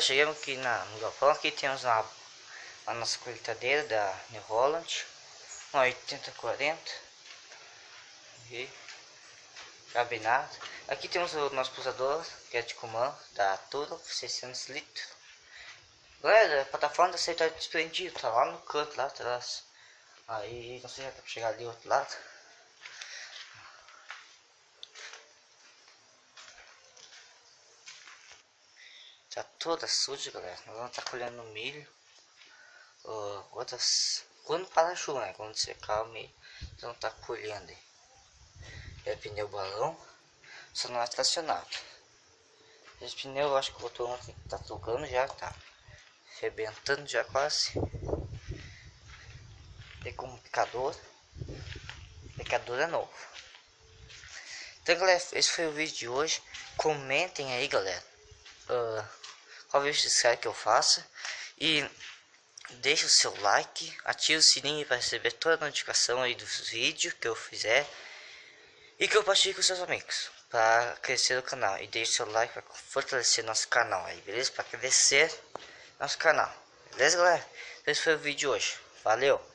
chegamos aqui no galpão. Aqui temos a nossa colheitadeira da New Holland, uma 8040 e cabinado. Aqui temos o nosso posador, que é de comando da Toro, 600 litros. Galera, a plataforma da saída tá desprendida, tá lá no canto lá atrás. Aí não sei se dá pra chegar ali do outro lado. Tá toda suja, galera. Nós vamos estar colhendo milho. Quando para a chuva, né? Quando secar o milho, nós vamos estar colhendo aí. É pneu balão, só não é tracionado. Esse pneu eu acho que o botão ontem tá tocando já, tá arrebentando já quase. Tem como picador. Picador é novo. Então, galera, esse foi o vídeo de hoje. Comentem aí, galera, qual vídeo vocês querem que eu faça. E deixe o seu like, ative o sininho para receber toda a notificação aí dos vídeos que eu fizer. E que eu compartilhe com seus amigos para crescer o canal. E deixe seu like para fortalecer nosso canal aí, beleza? Para crescer nosso canal, beleza, galera? Esse foi o vídeo de hoje. Valeu!